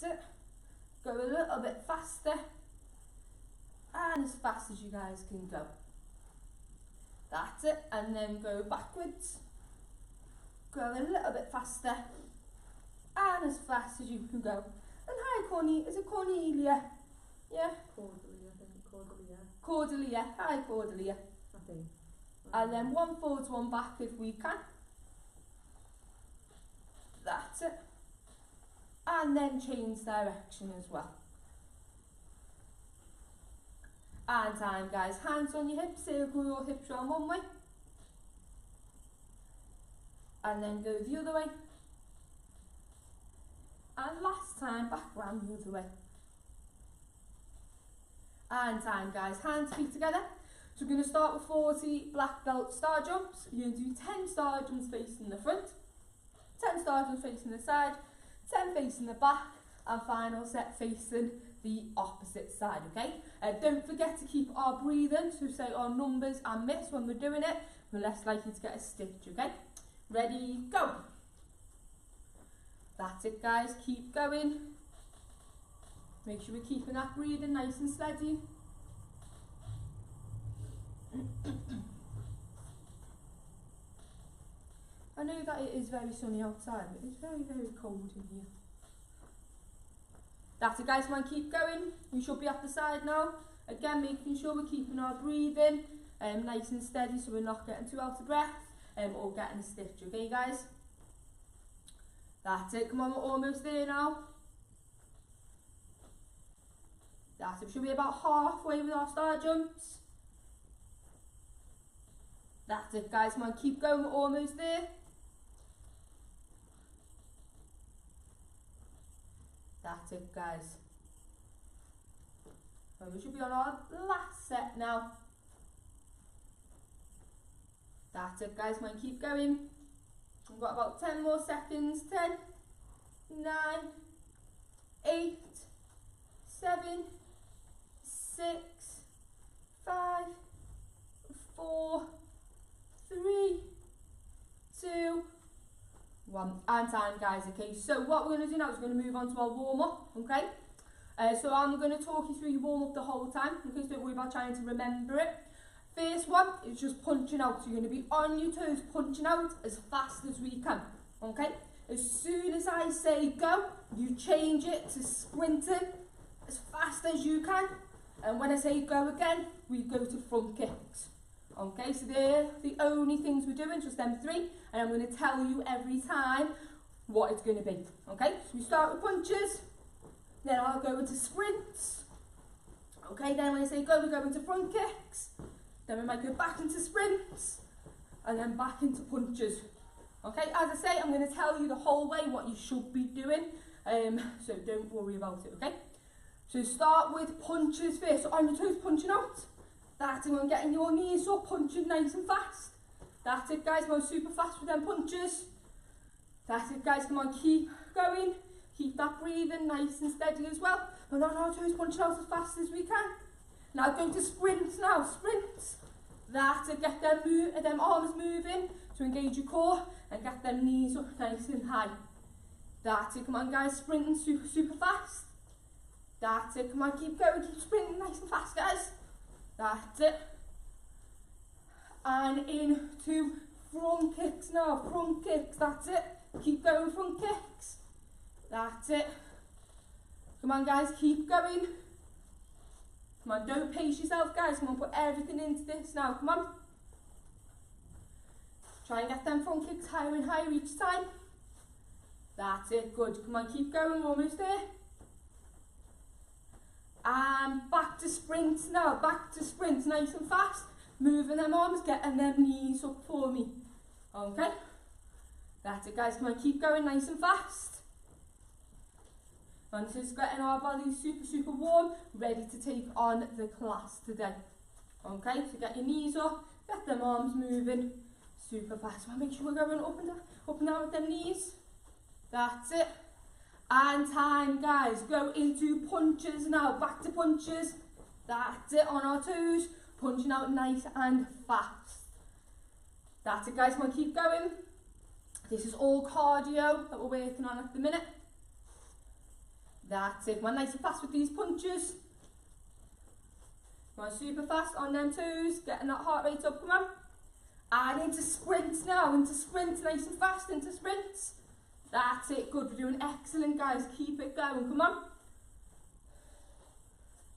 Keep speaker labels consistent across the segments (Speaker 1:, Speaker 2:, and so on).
Speaker 1: That's it. Go a little bit faster and as fast as you guys can go. That's it. And then go backwards. Go a little bit faster and as fast as you can go. And hi Corny, is it Cornelia? Yeah?
Speaker 2: Cordelia, I think. Cordelia.
Speaker 1: Cordelia, hi Cordelia.
Speaker 2: I think.
Speaker 1: And then one forwards, one back if we can. That's it. And then change direction as well. And time guys, hands on your hips, circle your hips round one way. And then go the other way. And last time, back round the other way. And time guys, hands, feet together. So we're going to start with 40 black belt star jumps. You're going to do 10 star jumps facing the front, 10 star jumps facing the side, 10 facing the back, and final set facing the opposite side, okay? Don't forget to keep our breathing, so say our numbers and miss when we're doing it. We're less likely to get a stitch, okay? Ready, go. That's it guys, keep going. Make sure we're keeping that breathing nice and steady. I know that it is very sunny outside, but it's very, very cold in here. That's it guys, come on, keep going. We should be at the side now. Again, making sure we're keeping our breathing nice and steady so we're not getting too out of breath or getting a stitch, okay guys? That's it, come on, we're almost there now. That's it, we should be about halfway with our star jumps. That's it guys, come on, keep going, we're almost there. That's it guys. And we should be on our last set now. That's it guys, come on, keep going. We've got about 10 more seconds. 10, 9, 8, 7, 6, 5, 4, 3, 2, 1. And time guys, okay? So what we're going to do now is we're going to move on to our warm-up, okay? So I'm going to talk you through your warm-up the whole time, okay? So don't worry about trying to remember it. First one is just punching out. So you're going to be on your toes, punching out as fast as we can, okay? As soon as I say go, you change it to sprinting as fast as you can. And when I say go again, we go to front kicks. Okay, so they're the only things we're doing, just them three. And I'm going to tell you every time what it's going to be. Okay, so we start with punches. Then I'll go into sprints. Okay, then when I say go, we go into front kicks. Then we might go back into sprints. And then back into punches. Okay, as I say, I'm going to tell you the whole way what you should be doing. So don't worry about it, okay? So start with punches first. So on your toes, punching out. That's it, when getting your knees up, punching nice and fast. That's it guys, go super fast with them punches. That's it guys, come on, keep going. Keep that breathing nice and steady as well. And on our toes, punching out as fast as we can. Now go to sprints now, sprints. That's it, get them arms moving to engage your core and get them knees up nice and high. That's it, come on guys, sprinting super fast. That's it, come on, keep going, keep sprinting nice and fast guys. That's it. And into front kicks now, front kicks, that's it. Keep going, front kicks. That's it. Come on guys, keep going. Come on, don't pace yourself guys, come on, put everything into this now, come on. Try and get them front kicks higher and higher each time. That's it, good. Come on, keep going, we're almost there. And back to sprints now, back to sprints, nice and fast. Moving them arms, getting them knees up for me. Okay? That's it guys, come on, keep going nice and fast. And just getting our bodies super warm, ready to take on the class today. Okay, so get your knees up, get them arms moving super fast. So make sure we're going up and down with them knees. That's it. And time guys, go into punches now, back to punches. That's it, on our toes, punching out nice and fast. That's it guys, come on, keep going. This is all cardio that we're working on at the minute. That's it. Come on, nice and fast with these punches. Come on, super fast on them toes, getting that heart rate up, come on. And into sprints now, into sprints, nice and fast, into sprints. That's it, good, we're doing excellent, guys. Keep it going, come on.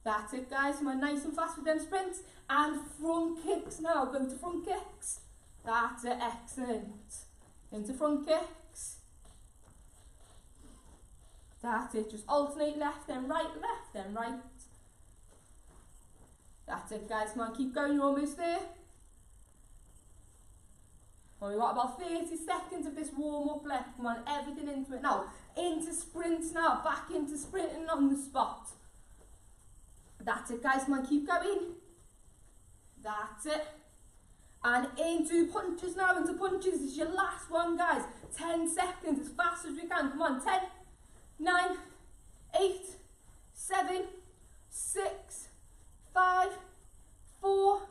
Speaker 1: That's it, guys, come on, nice and fast with them sprints. And front kicks now, go to front kicks. That's it, excellent. Into front kicks. That's it, just alternate left, then right, left, then right. That's it, guys, come on, keep going, you're almost there. Well, we've got about 30 seconds of this warm-up left. Come on, everything into it now. Into sprints now, back into sprinting on the spot. That's it, guys, come on, keep going. That's it. And into punches now, into punches. This is your last one, guys. 10 seconds, as fast as we can. Come on, 10, 9, 8, 7, 6, 5, 4,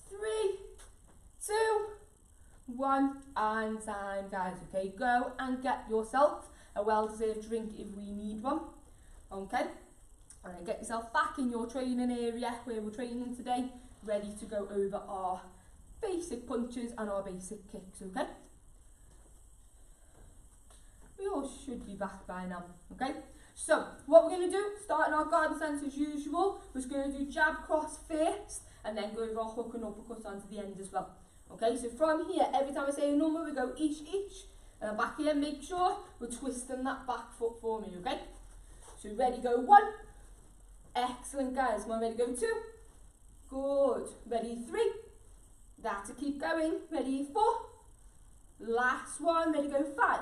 Speaker 1: 3, 2, 1, and time, guys. Okay, go and get yourself a well-deserved drink if we need one. Okay, and get yourself back in your training area where we're training today, ready to go over our basic punches and our basic kicks. Okay, we all should be back by now. Okay, so what we're going to do, starting our garden stance as usual, we're going to do jab cross first and then go over our hook and uppercut onto the end as well. Okay, so from here, every time I say a number, we go each, and then back here, make sure we're twisting that back foot for me, okay? So ready, go 1. Excellent, guys. Come on, ready, go 2. Good. Ready, 3. That's it, keep going. Ready, 4. Last one, ready, go 5.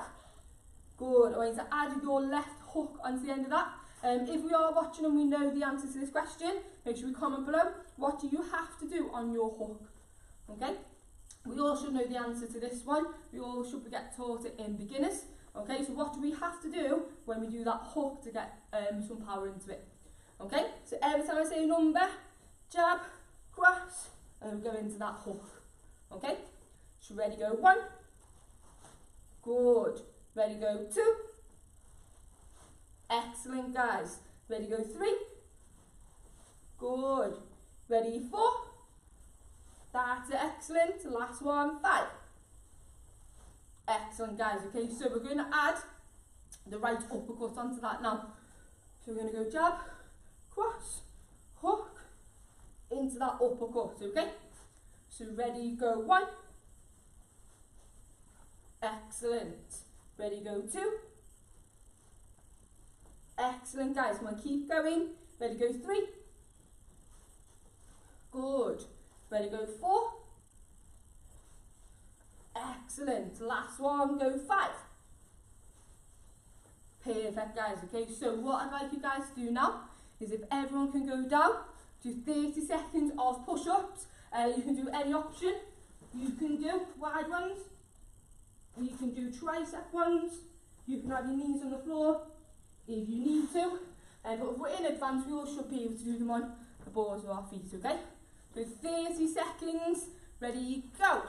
Speaker 1: Good. I want you to add your left hook onto the end of that. If we are watching and we know the answer to this question, make sure we comment below. What do you have to do on your hook? Okay? We all should know the answer to this one. We all should get taught it in beginners. Okay, so what do we have to do when we do that hook to get some power into it? Okay, so every time I say a number, jab, cross, and we go into that hook. Okay, so ready, go 1. Good. Ready, go 2. Excellent, guys. Ready, go 3. Good. Ready, 4. That's it, excellent. Last one, 5. Excellent, guys. Okay, so we're going to add the right uppercut onto that now. So we're going to go jab, cross, hook, into that uppercut, okay? So ready, go 1. Excellent. Ready, go 2. Excellent, guys. Come on, keep going. Ready, go 3. Good. Ready, go 4. Excellent. Last one, go 5. Perfect, guys. Okay, so what I'd like you guys to do now is if everyone can go down, do 30 seconds of push-ups. You can do any option. You can do wide ones. You can do tricep ones. You can have your knees on the floor if you need to. But if we're in advance, we all should be able to do them on the balls of our feet, okay? So 30 seconds, ready, go.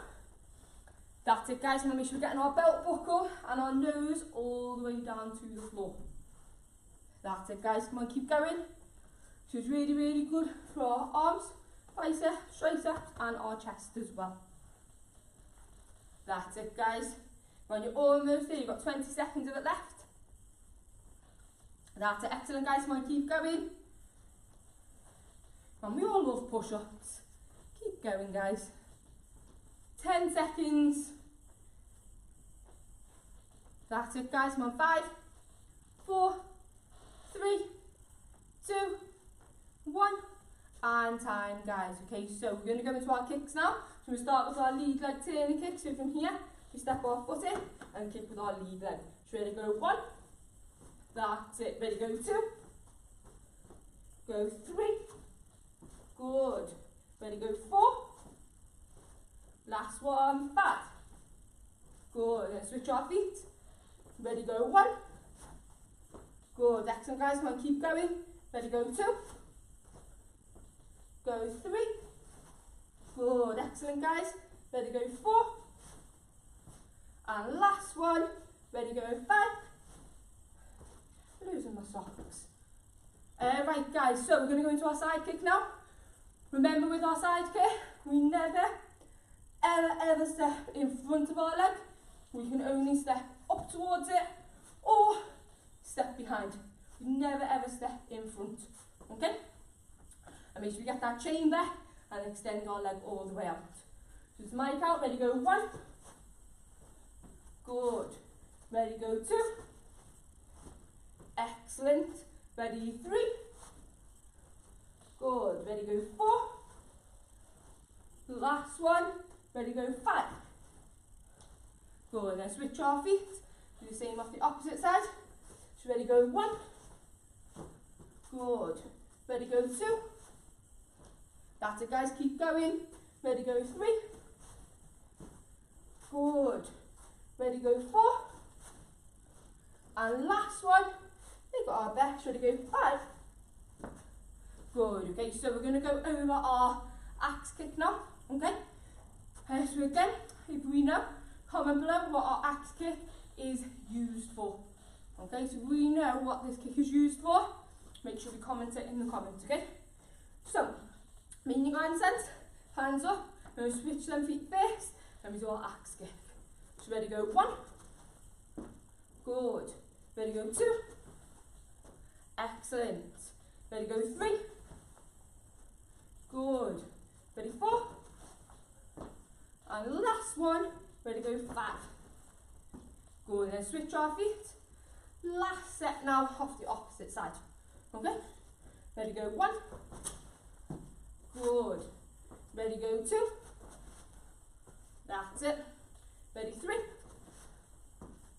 Speaker 1: That's it, guys. Now make sure we're getting our belt buckle and our nose all the way down to the floor. That's it, guys. Come on, keep going. So it's really, really good for our arms, biceps, triceps, and our chest as well. That's it, guys. When you're almost there, you've got 20 seconds of it left. That's it, excellent, guys. Come on, keep going. And we all love push-ups. Keep going, guys. 10 seconds. That's it, guys. Come on, 5, 4, 3, 2, 1, and time, guys. Okay, so we're going to go into our kicks now. So we start with our lead leg turning kick. So from here, we step our foot in and kick with our lead leg. So ready, go 1. That's it. Ready, go 2. Go 3. Good. Ready, go 4. Last one, 5. Good. Let's switch our feet. Ready, go 1. Good. Excellent, guys. Come on, keep going. Ready, go 2. Go 3. Good. Excellent, guys. Ready, go 4. And last one. Ready, go 5. Losing my socks. Right guys, so we're going to go into our side kick now. Remember with our side kick, we never ever step in front of our leg. We can only step up towards it or step behind. We never ever step in front, okay? And make sure we get that chamber and extend our leg all the way out. So it's my count, ready, go 1. Good. Ready, go 2. Excellent. Ready, 3. Good. Ready, go 4. Last one. Ready, go 5. Good. Then switch our feet. Do the same off the opposite side. So ready, go 1. Good. Ready, go 2. That's it guys, keep going. Ready, go 3. Good. Ready, go 4. And last one. We've got our best. Ready, go 5. Good. Okay, so we're going to go over our axe kick now. Okay. So again, if we know, comment below what our axe kick is used for. Okay, so we know what this kick is used for. Make sure we comment it in the comments. Okay. So, main your sense, hands up. We're going to switch them feet first. Then we do our axe kick. So ready, go 1. Good. Ready, go 2. Excellent. Ready, go 3. Good. Ready, 4. And last one. Ready, go 5. Good. Then switch our feet. Last set now off the opposite side. Okay. Ready, go 1. Good. Ready, go 2. That's it. Ready, 3.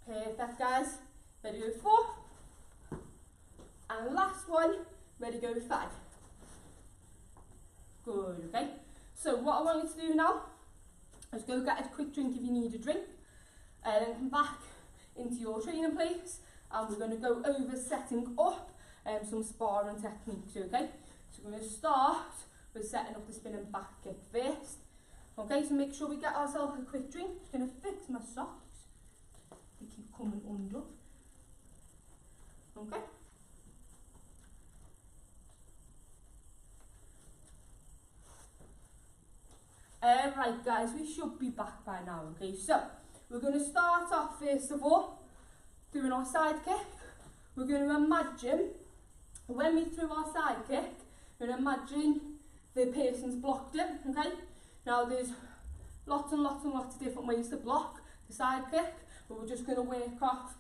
Speaker 1: Perfect, guys. Ready, go 4. And last one. Ready, go 5. Good, okay. So what I want you to do now is go get a quick drink if you need a drink. And then come back into your training place. And we're going to go over setting up some sparring techniques, okay? So we're going to start with setting up the spinning back kick first. Okay, so make sure we get ourselves a quick drink. Just going to fix my socks. They keep coming undone. Okay. Right guys, we should be back by now, okay? So, we're going to start off first of all, doing our side kick. We're going to imagine, when we throw our side kick, we're going to imagine the person's blocked it, okay? Now there's lots and lots and lots of different ways to block the side kick, but we're just going to work off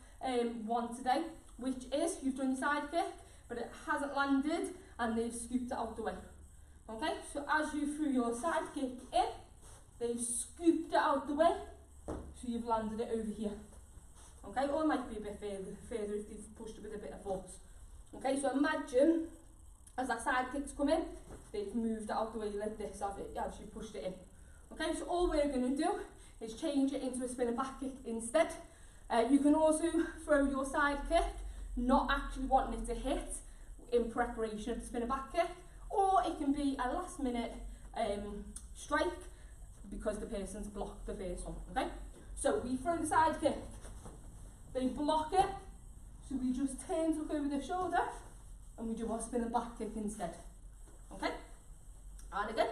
Speaker 1: one today, which is you've done your side kick, but it hasn't landed and they've scooped it out the way. Okay, so as you threw your side kick in, they've scooped it out the way, so you've landed it over here. Okay, or it might be a bit further if you've pushed it with a bit of force. Okay, so imagine as that side kick's come in, they've moved it out the way like this as you pushed it in. Okay, so all we're going to do is change it into a spinning back kick instead. You can also throw your side kick, not actually wanting it to hit in preparation of the spinning back kick, or it can be a last minute strike because the person's blocked the first one. Okay, so we throw the side kick, they block it, so we just turn, look over the shoulder, and we do our spinning back kick instead. Okay, and again,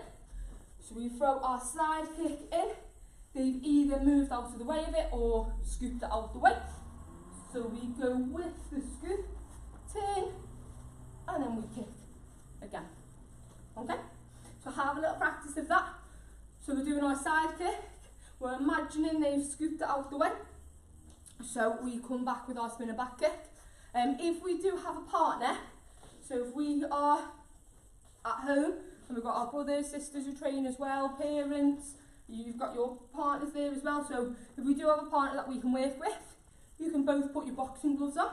Speaker 1: so we throw our side kick in, they've either moved out of the way of it or scooped it out the way. So we go with the scoop, turn, and then we kick again. Okay, so have a little practice of that. So we're doing our side kick, we're imagining they've scooped it out the way. So we come back with our spinning back kick. If we do have a partner, so if we are at home and we've got our brothers, sisters who train as well, parents, you've got your partners there as well. So if we do have a partner that we can work with, you can both put your boxing gloves on.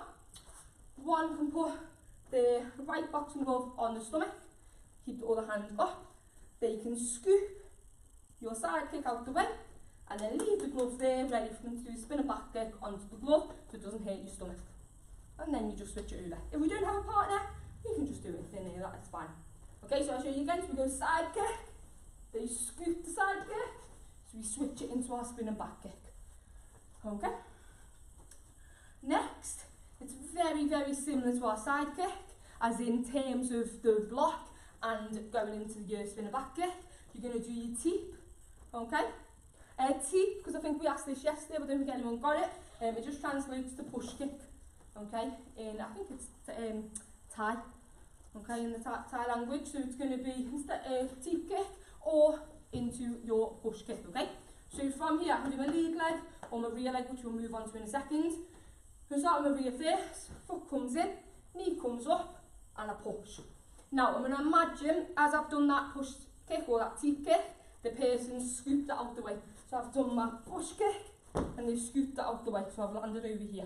Speaker 1: One can put the right boxing glove on the stomach, keep the other hand up. They can scoop your side kick out the way and then leave the glove there ready for them to do a spinning back kick onto the glove so it doesn't hurt your stomach. And then you just switch it over. If we don't have a partner, you can just do it thin here, that's fine. Okay, so I'll show you again. So we go side kick, they scoop the side kick, so we switch it into our spinning back kick. Okay. Next It's very, very similar to our side kick, as in terms of the block and going into your spinning back kick. You're going to do your teep, okay? Teep, because I think we asked this yesterday, but I don't think anyone got it. It just translates to push kick, okay? I think it's Thai, okay, in the Thai language. So it's going to be instead teep kick or into your push kick, okay? So from here, I can do my lead leg or my rear leg, which we'll move on to in a second. So start with my rear first, foot comes in, knee comes up, and I push. Now, I'm going to imagine, as I've done that push kick or that teep kick, the person scooped it out the way. So I've done my push kick, and they've scooped it out the way, so I've landed over here.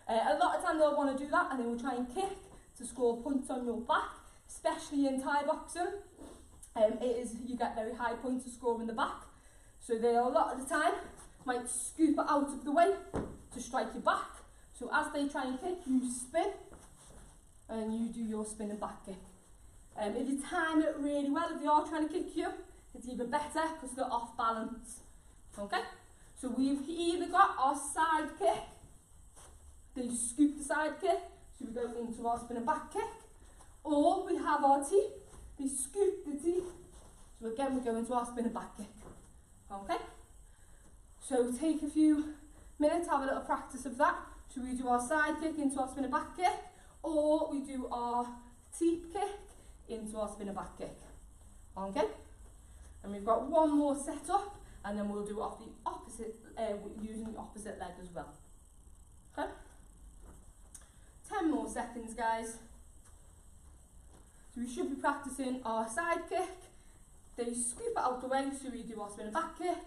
Speaker 1: A lot of time they'll want to do that, and they will try and kick to score points on your back, especially in Thai boxing. You get very high points to score in the back. So they, a lot of the time, might scoop it out of the way to strike your back. So as they try and kick, you spin, and you do your spinning back kick. If you time it really well, if they are trying to kick you, it's even better because they're off balance. Okay? So we've either got our side kick, they scoop the side kick, so we go into our spinning back kick, or we have our teep, they scoop the teep, so again we go into our spinning back kick. Okay? So take a few minutes, have a little practice of that. So we do our side kick into our spinning back kick, or we do our teep kick into our spinning back kick. Okay? And we've got one more set up, and then we'll do off the opposite, using the opposite leg as well. Okay? 10 more seconds, guys. So we should be practicing our side kick. They scoop it out the way, so we do our spinning back kick,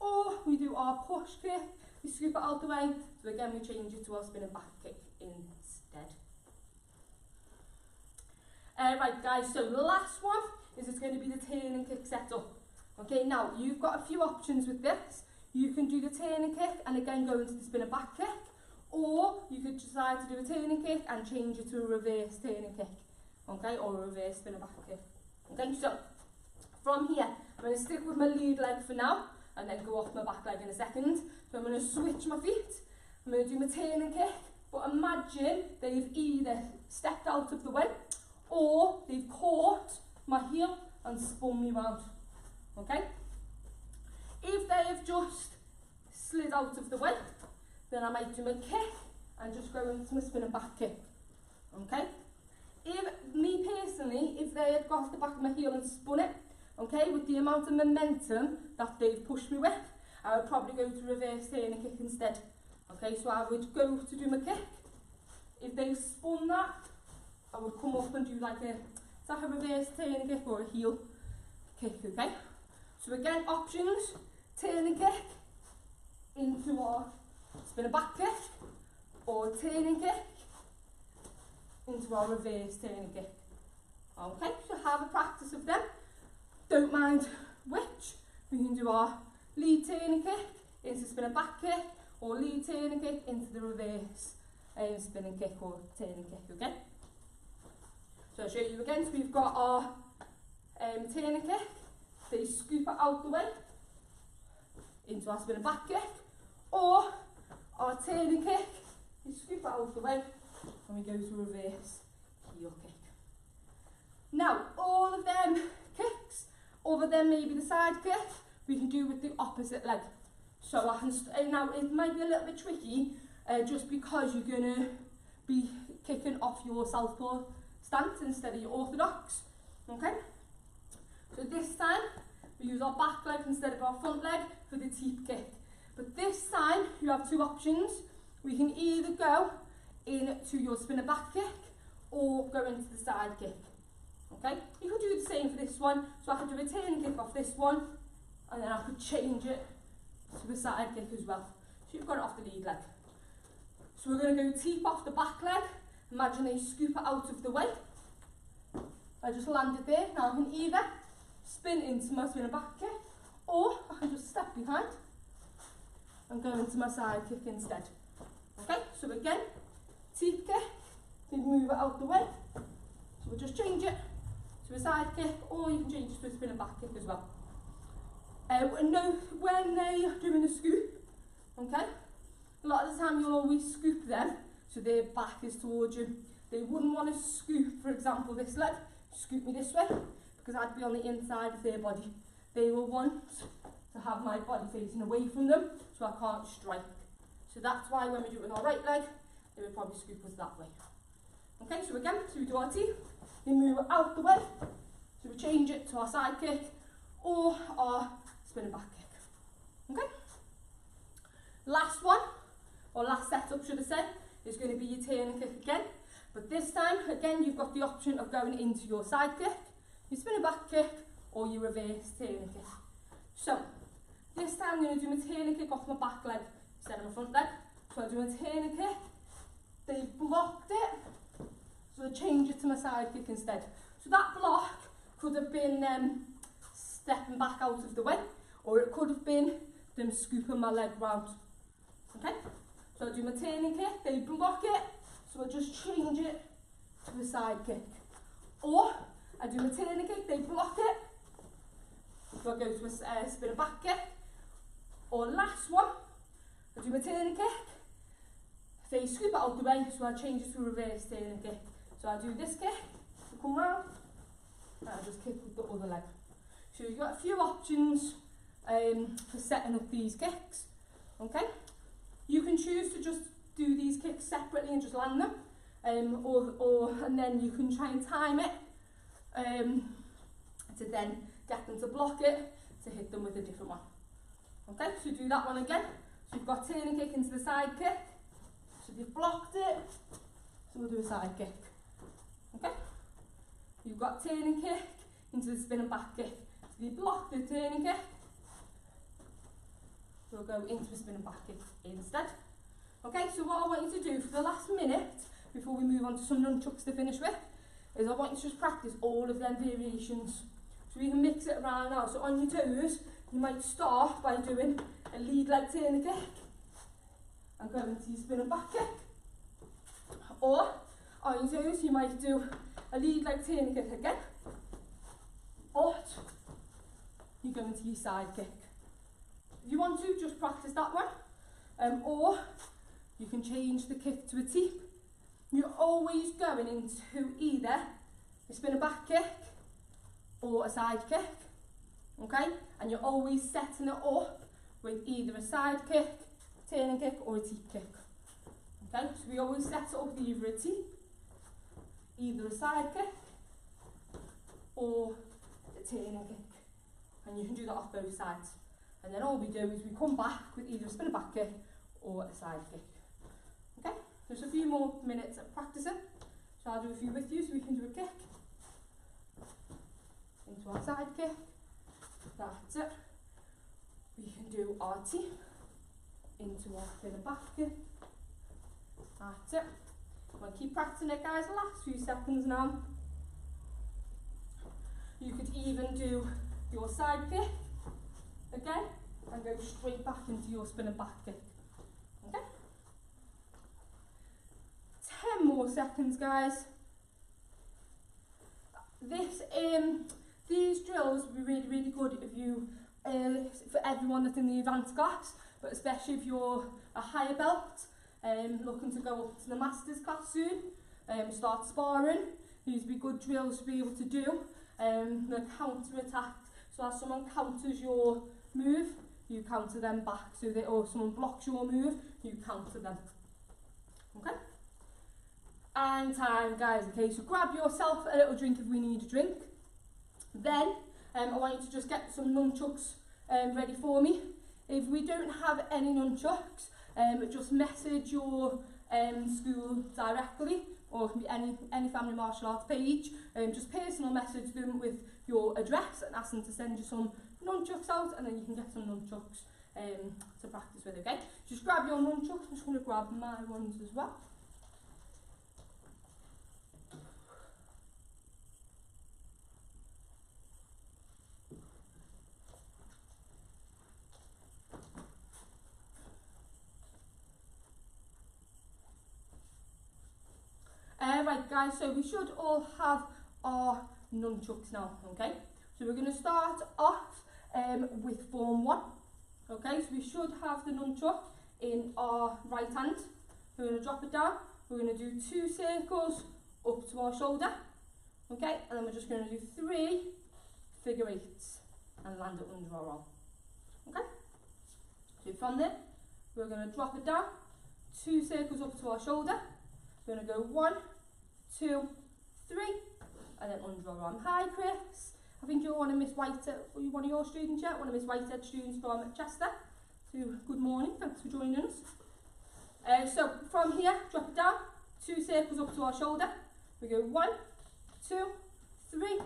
Speaker 1: or we do our push kick. We scoop it out the way, so again we change it to our spinning back kick instead. Right guys, so the last one is it's going to be the turn and kick setup. Okay, now you've got a few options with this. You can do the turn and kick and again go into the spinning back kick, or you could decide to do a turn and kick and change it to a reverse turn and kick, okay, or a reverse spinning back kick. Okay, so from here, I'm going to stick with my lead leg for now, and then go off my back leg in a second. So I'm going to switch my feet, I'm going to do my turn and kick, but imagine they've either stepped out of the way, or they've caught my heel and spun me round. Okay? If they have just slid out of the way, then I might do my kick and just go into my spinning back kick. Okay? Me personally, if they had got off the back of my heel and spun it, okay, with the amount of momentum that they've pushed me with, I would probably go to reverse turn and kick instead. Okay, so I would go to do my kick. If they spun that, I would come up and do like a reverse turn and kick or a heel kick, okay? So again, options, turn and kick into our spinning back kick, or turn and kick into our reverse turn and kick. Okay, so have a practice of them. Don't mind which. We can do our lead turn and kick into spinning back kick, or lead turn and kick into the reverse spinning kick or turn and kick, okay? So I'll show you again. So we've got our turn and kick. They scoop it out the way into our spinning back kick, or our turn and kick, they scoop it out the way and we go to reverse heel kick. Now, all of them kicks, other than maybe the side kick, we can do with the opposite leg. So I can, now it might be a little bit tricky, just because you're going to be kicking off your southpaw stance instead of your orthodox. Okay? So this time, we use our back leg instead of our front leg for the teep kick. But this time, you have two options. We can either go into your spinning back kick, or go into the side kick. Okay? You could do the same for this one. So I could do a turn and kick off this one, and then I could change it to the side kick as well. So you've got it off the lead leg. So we're going to go teep off the back leg. Imagine they scoop it out of the way. I just landed there. Now I can either spin into my spinning back kick, or I can just step behind and go into my side kick instead. Okay, so again, teep kick, then move it out the way. So we'll just change it to a side kick, or you can change it to a spinning back kick as well. Know when they're doing a scoop, okay, a lot of the time you'll always scoop them, so their back is towards you. They wouldn't want to scoop, for example, this leg, scoop me this way, because I'd be on the inside of their body. They will want to have my body facing away from them, so I can't strike. So that's why when we do it with our right leg, they would probably scoop us that way. Okay, so again, so we do our T, we move it out the way, so we change it to our side kick or our spinning back kick. Okay? Last one, or last setup should I say, is going to be your turning kick again. But this time, again, you've got the option of going into your side kick, your spinning back kick, or your reverse turning kick. So, this time I'm going to do my turning kick off my back leg instead of my front leg. So I do a turning kick, they blocked it, so I change it to my side kick instead. So that block could have been stepping back out of the way, or it could have been them scooping my leg round. Okay? So I do my turning kick, they block it, so I just change it to the side kick. Or I do my turning kick, they block it, so I go to a spinning back kick. Or last one, I do my turning kick, they scoop it out the way, so I change it to a reverse turning kick. So I do this kick, I come round, and I just kick with the other leg. So you've got a few options for setting up these kicks. Okay? You can choose to just do these kicks separately and just land them, and then you can try and time it to then get them to block it, to hit them with a different one. Okay, so do that one again. So you've got turning kick into the side kick, so you've blocked it, so we'll do a side kick. Okay, you've got turning kick into the spinning back kick, so you block the turning kick, so we'll go into a spinning back kick instead. Okay, so what I want you to do for the last minute, before we move on to some nunchucks to finish with, is I want you to just practice all of them variations. So we can mix it around now. So on your toes, you might start by doing a lead leg turning kick and go into your spinning back kick. Or on your toes, you might do a lead leg turning kick again, but you go into your side kick. If you want to, just practice that one. Or you can change the kick to a T. You're always going into either a spinning back kick or a side kick, okay? And you're always setting it up with either a side kick, turning kick, or a T kick, okay? So we always set it up with either a T, either a side kick, or a turning kick. And you can do that off both sides. And then all we do is we come back with either a spinning back kick or a side kick. Okay, just a few more minutes of practicing. So I'll do a few with you so we can do a kick. Into our side kick. That's it. We can do our T. Into our spinning back kick. That's it. We'll keep practicing it, guys, the last few seconds now. You could even do your side kick again and go straight back into your spinning back kick. Okay? 10 more seconds, guys. These drills will be really, really good if you, for everyone that's in the advanced class, but especially if you're a higher belt, looking to go up to the masters class soon, start sparring. These would be good drills to be able to do. The counter attack. So as someone counters your move, you counter them back. So that, or someone blocks your move, you counter them. Okay? And time, guys. Okay, so grab yourself a little drink if we need a drink. Then, I want you to just get some nunchucks ready for me. If we don't have any nunchucks, just message your school directly, or it can be any family martial arts page. Just personal message them with your address and ask them to send you some nunchucks out, and then you can get some nunchucks to practice with, okay? Just grab your nunchucks. I'm just going to grab my ones as well. Right, guys, so we should all have our nunchucks now, okay? So we're going to start off with form 1, okay? So we should have the nunchuck in our right hand. We're going to drop it down. we're going to do 2 circles up to our shoulder, okay, and then we're just going to do 3 figure eights and land it under our arm, okay. So from there, we're going to drop it down, 2 circles up to our shoulder, we're going to go 1, 2, 3, and then under our arm. Hi Chris, I think you're one of Miss Whitehead, are you one of your students yet? One of Miss Whitehead students from Chester. So good morning, thanks for joining us. So from here, drop it down, 2 circles up to our shoulder. We go 1, 2, 3,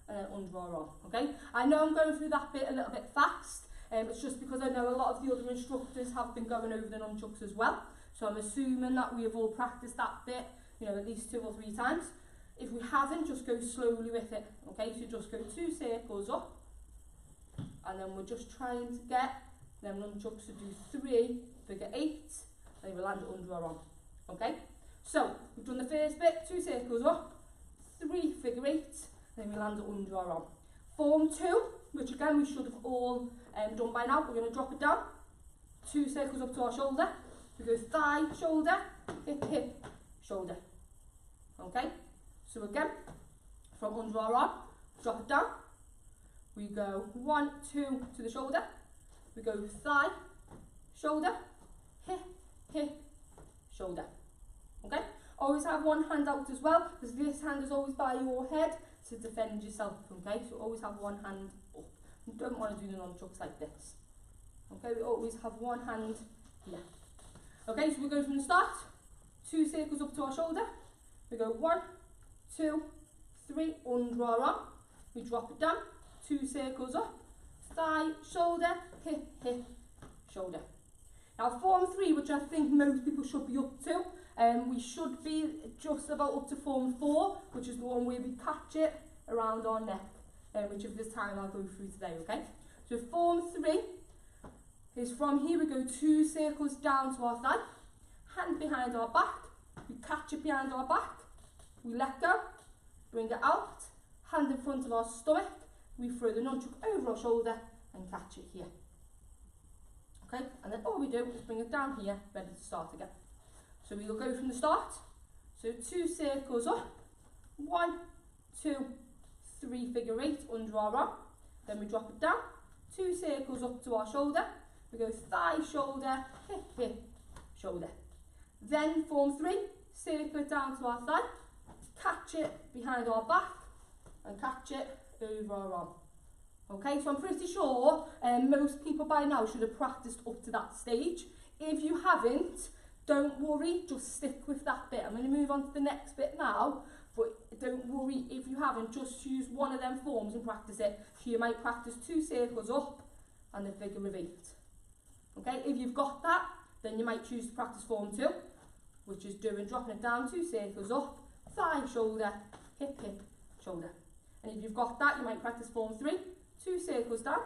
Speaker 1: and then under our arm, okay? I know I'm going through that bit a little bit fast. It's just because I know a lot of the other instructors have been going over the nunchucks as well. So I'm assuming that we have all practiced that bit, you know, at least 2 or 3 times. If we haven't, just go slowly with it, okay? So just go 2 circles up, and then we're just trying to get them nunchucks to do 3 figure eights, and we'll land it under our arm, okay? So we've done the first bit, 2 circles up, 3 figure eights, then we land it under our arm. Form 2, which again we should have all done by now. We're going to drop it down, 2 circles up to our shoulder. We go thigh, shoulder, hip, hip, shoulder. Okay? So again, from under our arm, drop it down. We go 1, 2 to the shoulder. We go thigh, shoulder, hip, hip, shoulder. Okay? Always have one hand out as well, because this hand is always by your head to defend yourself. Okay? So always have one hand up. You don't want to do the nunchucks like this. Okay? We always have one hand here. Okay? So we go from the start. 2 circles up to our shoulder. We go 1, 2, 3 under our arm. We drop it down. 2 circles up. Thigh, shoulder, hip, hip, shoulder. Now form 3, which I think most people should be up to, we should be just about up to form 4, which is the one where we catch it around our neck, which of this time I'll go through today, okay? So form 3 is from here we go 2 circles down to our thigh, hand behind our back, we catch it behind our back, we let go, bring it out, hand in front of our stomach, we throw the nunchuck over our shoulder and catch it here. Okay, and then all we do is bring it down here, ready to start again. So we'll go from the start. So 2 circles up, 1, 2, 3 figure eight under our arm. Then we drop it down, 2 circles up to our shoulder. We go thigh, shoulder, hip, hip, shoulder. Then form 3, circle it down to our thigh, catch it behind our back, and catch it over our arm. Okay, so I'm pretty sure most people by now should have practiced up to that stage. If you haven't, don't worry, just stick with that bit. I'm going to move on to the next bit now, but don't worry if you haven't, just use one of them forms and practice it. So you might practice 2 circles up and a figure of 8. Okay, if you've got that, then you might choose to practice form 2, which is dropping it down 2 circles up, thigh, shoulder, hip, hip, shoulder. And if you've got that, you might practice form 3, 2 circles down,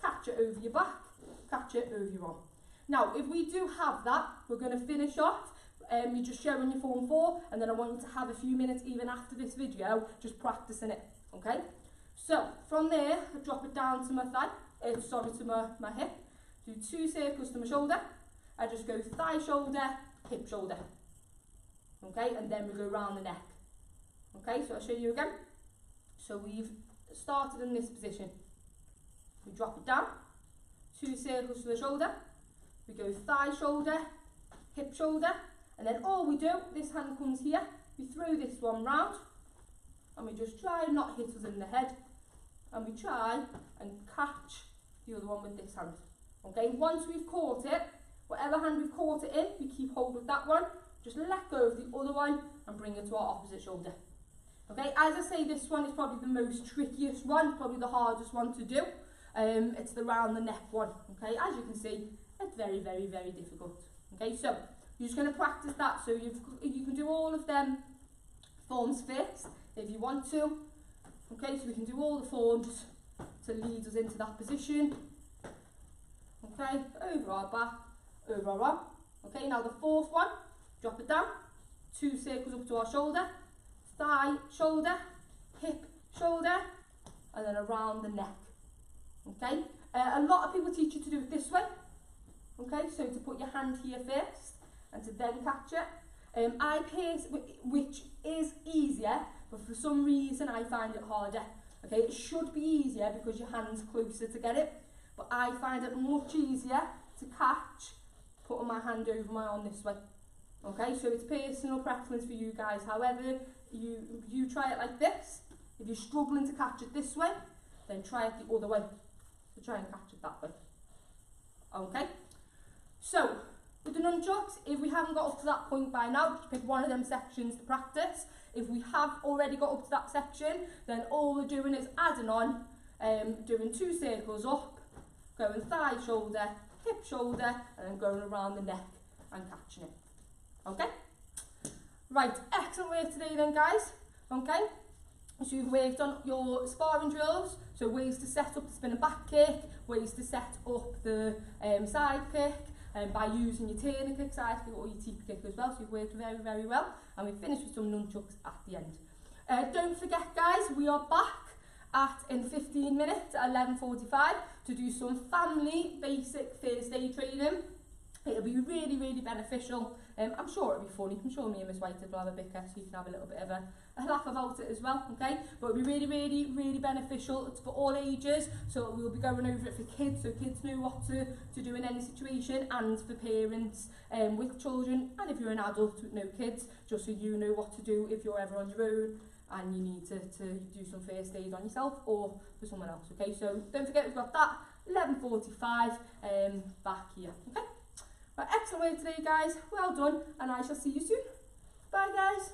Speaker 1: catch it over your back, catch it over your arm. Now, if we do have that, we're going to finish off. You're just showing your form 4, and then I want you to have a few minutes, even after this video, just practicing it, okay? So, from there, I drop it down to my thigh, to my hip, do 2 circles to my shoulder, I just go thigh, shoulder, hip, shoulder, okay? And then we go round the neck, okay? So I'll show you again. So we've started in this position. We drop it down, 2 circles to the shoulder, we go thigh, shoulder, hip, shoulder, and then all we do, this hand comes here, we throw this one round, and we just try and not hit us in the head, and we try and catch the other one with this hand. Okay, once we've caught it, whatever hand we've caught it in, we keep hold of that one, just let go of the other one, and bring it to our opposite shoulder. Okay, as I say, this one is probably the most trickiest one, probably the hardest one to do. It's the round the neck one. Okay, as you can see, it's very, very, very difficult. Okay, so you're just going to practice that. So you can do all of them forms first if you want to. Okay, so we can do all the forms to lead us into that position. Okay, over our back, over our arm. Okay, now the 4th one, drop it down, 2 circles up to our shoulder, thigh, shoulder, hip, shoulder, and then around the neck. Okay, a lot of people teach you to do it this way. Okay, so to put your hand here first and to then catch it. I pace, which is easier, but for some reason I find it harder. Okay, it should be easier because your hand's closer to get it, but I find it much easier to catch putting my hand over my arm this way. Okay, so it's personal preference for you guys. However, you try it like this. If you're struggling to catch it this way, then try it the other way. So try and catch it that way. Okay, so with the nunchucks, if we haven't got up to that point by now, just pick one of them sections to practice. If we have already got up to that section, then all we're doing is adding on, doing 2 circles up, going thigh, shoulder, hip, shoulder, and then going around the neck and catching it. Okay? Right, excellent work today then, guys. Okay? So you've worked on your sparring drills, so ways to set up the spinning back kick, ways to set up the side kick, by using your turning kick, side kick or your teep kick as well. So you've worked very, very well. And we've finished with some nunchucks at the end. Don't forget, guys, we are back in 15 minutes at 11:45 to do some family basic first aid training. It'll be really, really beneficial. I'm sure it'll be funny. I'm sure me and Miss White will have a bicker, so you can have a little bit of a laugh about it as well, okay? But it'll be really, really, really beneficial. It's for all ages, so we'll be going over it for kids, so kids know what to do in any situation, and for parents with children, and if you're an adult with no kids, just so you know what to do if you're ever on your own and you need to do some first aid on yourself or for someone else, okay? So don't forget we've got that 11:45 back here, okay? Right, excellent work today, guys. Well done, and I shall see you soon. Bye, guys.